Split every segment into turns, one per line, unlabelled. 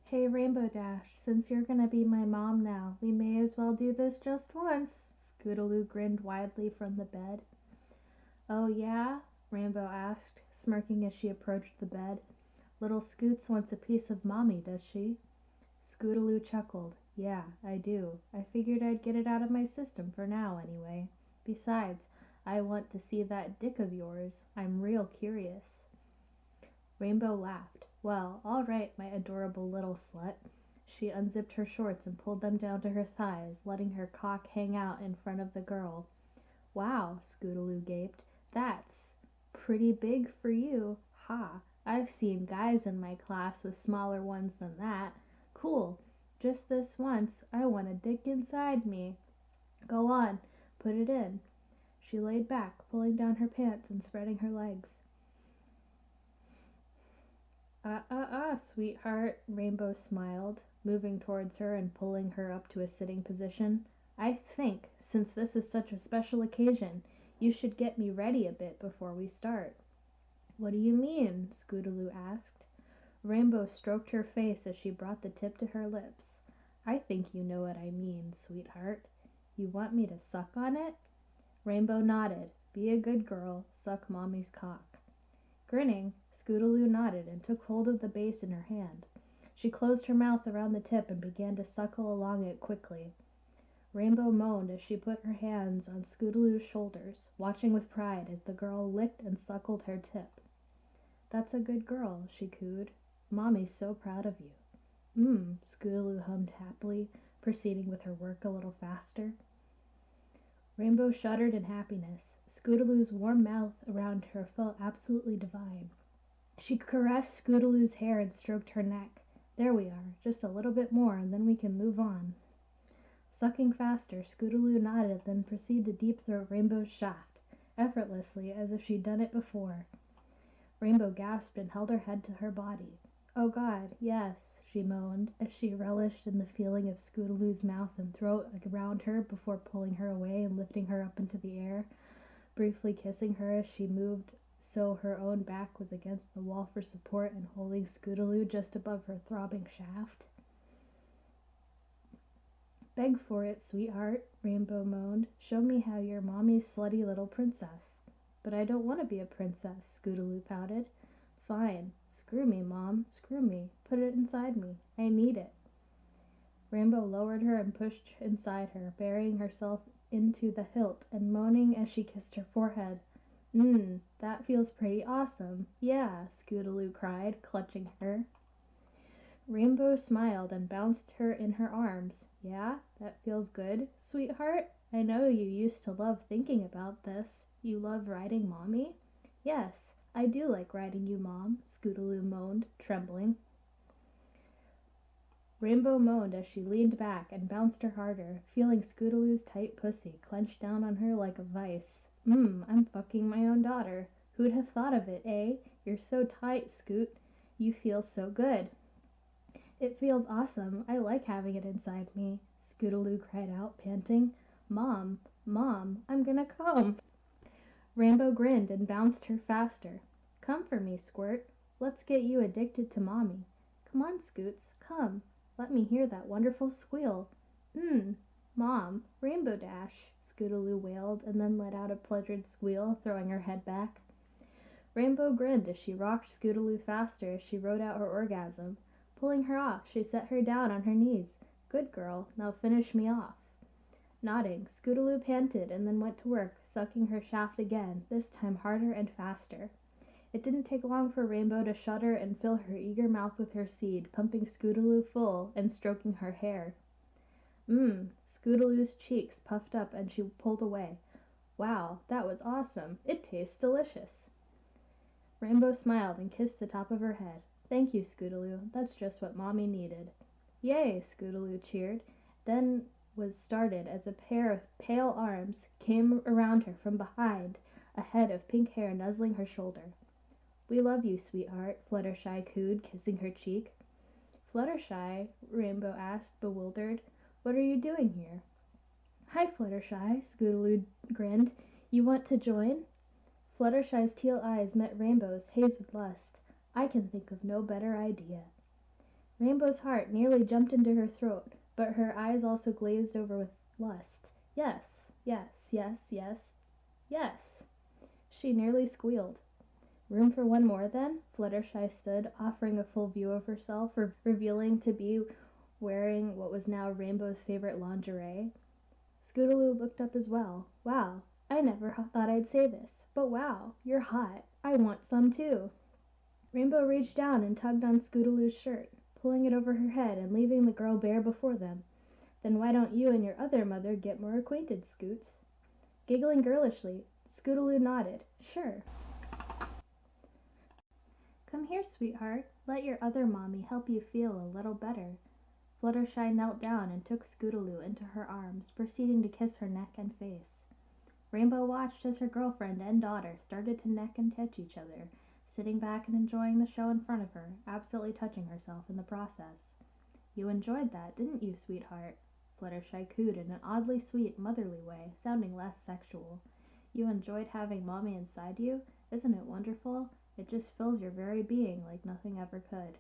Hey Rainbow Dash, since you're gonna be my mom now, we may as well do this just once. Scootaloo grinned widely from the bed. Oh yeah? Rainbow asked, smirking as she approached the bed. Little Scoots wants a piece of mommy, does she? Scootaloo chuckled. Yeah, I do. I figured I'd get it out of my system for now, anyway. Besides, I want to see that dick of yours. I'm real curious. Rainbow laughed. Well, all right, my adorable little slut. She unzipped her shorts and pulled them down to her thighs, letting her cock hang out in front of the girl. Wow, Scootaloo gaped. That's pretty big for you. Ha! I've seen guys in my class with smaller ones than that. Cool. Just this once, I want a dick inside me. Go on, put it in. She laid back, pulling down her pants and spreading her legs. Sweetheart, Rainbow smiled, moving towards her and pulling her up to a sitting position. I think, since this is such a special occasion, you should get me ready a bit before we start. What do you mean? Scootaloo asked. Rainbow stroked her face as she brought the tip to her lips. I think you know what I mean, sweetheart. You want me to suck on it? Rainbow nodded. Be a good girl. Suck Mommy's cock. Grinning, Scootaloo nodded and took hold of the base in her hand. She closed her mouth around the tip and began to suckle along it quickly. Rainbow moaned as she put her hands on Scootaloo's shoulders, watching with pride as the girl licked and suckled her tip. That's a good girl, she cooed. Mommy's so proud of you. Scootaloo hummed happily, proceeding with her work a little faster. Rainbow shuddered in happiness. Scootaloo's warm mouth around her felt absolutely divine. She caressed Scootaloo's hair and stroked her neck. There we are, just a little bit more, and then we can move on. Sucking faster, Scootaloo nodded, then proceeded to deep-throat Rainbow's shaft, effortlessly, as if she'd done it before. Rainbow gasped and held her head to her body. Oh God, yes, she moaned, as she relished in the feeling of Scootaloo's mouth and throat around her before pulling her away and lifting her up into the air, briefly kissing her as she moved so her own back was against the wall for support and holding Scootaloo just above her throbbing shaft. Beg for it, sweetheart, Rainbow moaned. Show me how you're Mommy's slutty little princess. But I don't want to be a princess, Scootaloo pouted. Fine. Screw me, Mom. Screw me. Put it inside me. I need it. Rainbow lowered her and pushed inside her, burying herself into the hilt and moaning as she kissed her forehead. That feels pretty awesome. Yeah, Scootaloo cried, clutching her. Rainbow smiled and bounced her in her arms. Yeah, that feels good, sweetheart. I know you used to love thinking about this. You love riding Mommy? Yes, I do like riding you, Mom, Scootaloo moaned, trembling. Rainbow moaned as she leaned back and bounced her harder, feeling Scootaloo's tight pussy clenched down on her like a vice. I'm fucking my own daughter. Who'd have thought of it, eh? You're so tight, Scoot. You feel so good. It feels awesome. I like having it inside me, Scootaloo cried out, panting. Mom, I'm gonna come. Rainbow grinned and bounced her faster. Come for me, Squirt. Let's get you addicted to Mommy. Come on, Scoots, come. Let me hear that wonderful squeal. Mom, Rainbow Dash, Scootaloo wailed and then let out a pleasured squeal, throwing her head back. Rainbow grinned as she rocked Scootaloo faster as she rode out her orgasm. Pulling her off, she set her down on her knees. Good girl, now finish me off. Nodding, Scootaloo panted and then went to work, sucking her shaft again, this time harder and faster. It didn't take long for Rainbow to shudder and fill her eager mouth with her seed, pumping Scootaloo full and stroking her hair. Scootaloo's cheeks puffed up and she pulled away. Wow, that was awesome. It tastes delicious. Rainbow smiled and kissed the top of her head. Thank you, Scootaloo. That's just what Mommy needed. Yay, Scootaloo cheered, then was started as a pair of pale arms came around her from behind, a head of pink hair nuzzling her shoulder. We love you, sweetheart, Fluttershy cooed, kissing her cheek. Fluttershy? Rainbow asked, bewildered. What are you doing here? Hi, Fluttershy, Scootaloo grinned. You want to join? Fluttershy's teal eyes met Rainbow's, haze with lust. I can think of no better idea. Rainbow's heart nearly jumped into her throat, but her eyes also glazed over with lust. Yes, yes, yes, yes, yes. She nearly squealed. Room for one more, then? Fluttershy stood, offering a full view of herself, revealing to be wearing what was now Rainbow's favorite lingerie. Scootaloo looked up as well. Wow, I never thought I'd say this, but wow, you're hot. I want some too. Rainbow reached down and tugged on Scootaloo's shirt, pulling it over her head and leaving the girl bare before them. Then why don't you and your other mother get more acquainted, Scoots? Giggling girlishly, Scootaloo nodded. Sure. Come here, sweetheart. Let your other mommy help you feel a little better. Fluttershy knelt down and took Scootaloo into her arms, proceeding to kiss her neck and face. Rainbow watched as her girlfriend and daughter started to neck and touch each other, sitting back and enjoying the show in front of her, absolutely touching herself in the process. You enjoyed that, didn't you, sweetheart? Fluttershy cooed in an oddly sweet, motherly way, sounding less sexual. You enjoyed having Mommy inside you? Isn't it wonderful? It just fills your very being like nothing ever could.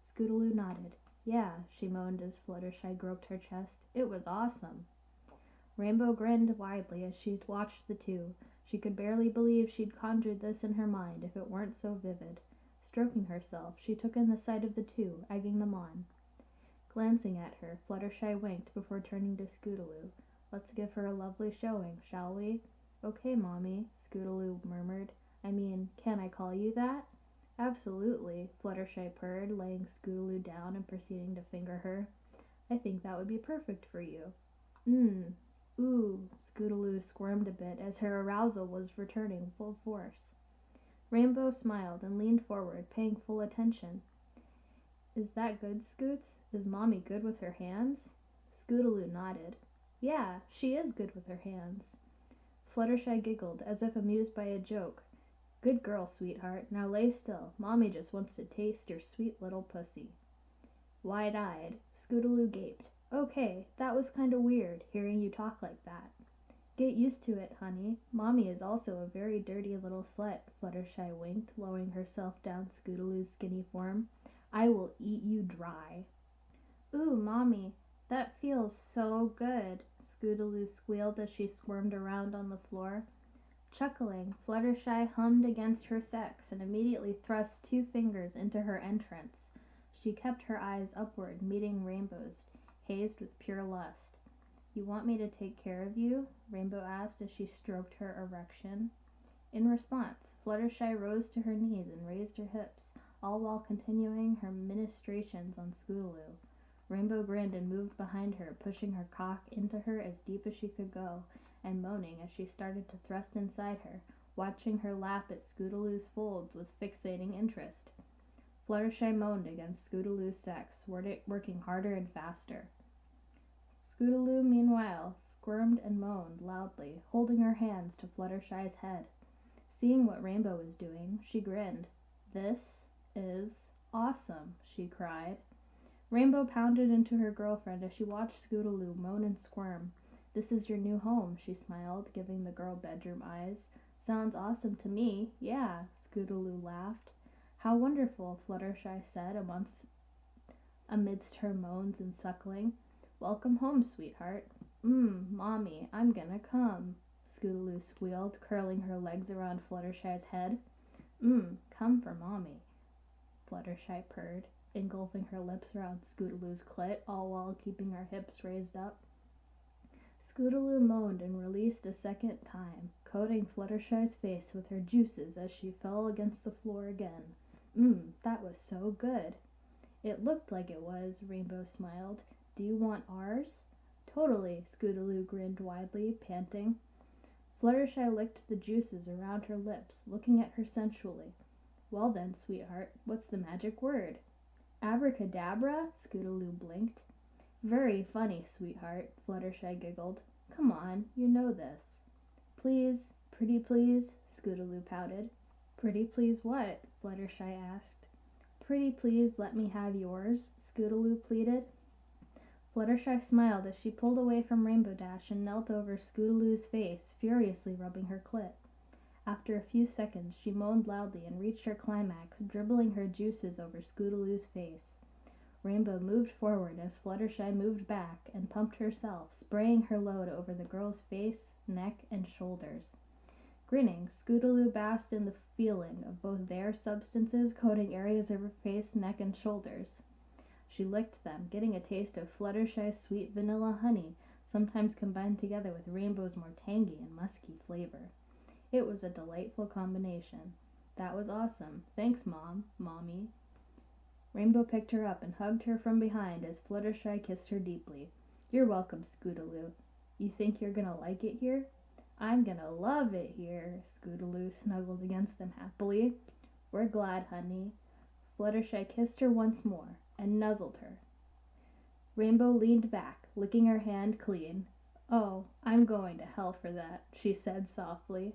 Scootaloo nodded. Yeah, she moaned as Fluttershy groped her chest. It was awesome. Rainbow grinned widely as she watched the two. She could barely believe she'd conjured this in her mind if it weren't so vivid. Stroking herself, she took in the sight of the two, egging them on. Glancing at her, Fluttershy winked before turning to Scootaloo. Let's give her a lovely showing, shall we? Okay, Mommy, Scootaloo murmured. I mean, can I call you that? Absolutely, Fluttershy purred, laying Scootaloo down and proceeding to finger her. I think that would be perfect for you. Ooh, Scootaloo squirmed a bit as her arousal was returning full force. Rainbow smiled and leaned forward, paying full attention. Is that good, Scoots? Is Mommy good with her hands? Scootaloo nodded. Yeah, she is good with her hands. Fluttershy giggled, as if amused by a joke. Good girl, sweetheart. Now lay still. Mommy just wants to taste your sweet little pussy. Wide-eyed, Scootaloo gaped. Okay, that was kind of weird, hearing you talk like that. Get used to it, honey. Mommy is also a very dirty little slut, Fluttershy winked, lowering herself down Scootaloo's skinny form. I will eat you dry. Ooh, Mommy, that feels so good, Scootaloo squealed as she squirmed around on the floor. Chuckling, Fluttershy hummed against her sex and immediately thrust 2 fingers into her entrance. She kept her eyes upward, meeting Rainbow's, hazed with pure lust. You want me to take care of you? Rainbow asked as she stroked her erection. In response, Fluttershy rose to her knees and raised her hips, all while continuing her ministrations on Scootaloo. Rainbow grinned and moved behind her, pushing her cock into her as deep as she could go, and moaning as she started to thrust inside her, watching her lap at Scootaloo's folds with fixating interest. Fluttershy moaned against Scootaloo's sex, working harder and faster. Scootaloo, meanwhile, squirmed and moaned loudly, holding her hands to Fluttershy's head. Seeing what Rainbow was doing, she grinned. This is awesome, she cried. Rainbow pounded into her girlfriend as she watched Scootaloo moan and squirm. This is your new home, she smiled, giving the girl bedroom eyes. Sounds awesome to me. Yeah, Scootaloo laughed. How wonderful, Fluttershy said amidst her moans and suckling. Welcome home, sweetheart. Mommy, I'm gonna come, Scootaloo squealed, curling her legs around Fluttershy's head. Come for Mommy, Fluttershy purred, engulfing her lips around Scootaloo's clit, all while keeping her hips raised up. Scootaloo moaned and released a second time, coating Fluttershy's face with her juices as she fell against the floor again. That was so good. It looked like it was, Rainbow smiled. Do you want ours? Totally, Scootaloo grinned widely, panting. Fluttershy licked the juices around her lips, looking at her sensually. Well then, sweetheart, what's the magic word? Abracadabra? Scootaloo blinked. Very funny, sweetheart, Fluttershy giggled. Come on, you know this. Please, pretty please, Scootaloo pouted. Pretty please what? Fluttershy asked. Pretty please let me have yours, Scootaloo pleaded. Fluttershy smiled as she pulled away from Rainbow Dash and knelt over Scootaloo's face, furiously rubbing her clit. After a few seconds, she moaned loudly and reached her climax, dribbling her juices over Scootaloo's face. Rainbow moved forward as Fluttershy moved back and pumped herself, spraying her load over the girl's face, neck, and shoulders. Grinning, Scootaloo basked in the feeling of both their substances coating areas of her face, neck, and shoulders. She licked them, getting a taste of Fluttershy's sweet vanilla honey, sometimes combined together with Rainbow's more tangy and musky flavor. It was a delightful combination. That was awesome. Thanks, Mommy. Rainbow picked her up and hugged her from behind as Fluttershy kissed her deeply. You're welcome, Scootaloo. You think you're gonna like it here? I'm gonna love it here. Scootaloo snuggled against them happily. We're glad, honey. Fluttershy kissed her once more and nuzzled her. Rainbow leaned back, licking her hand clean. Oh, I'm going to hell for that, she said softly.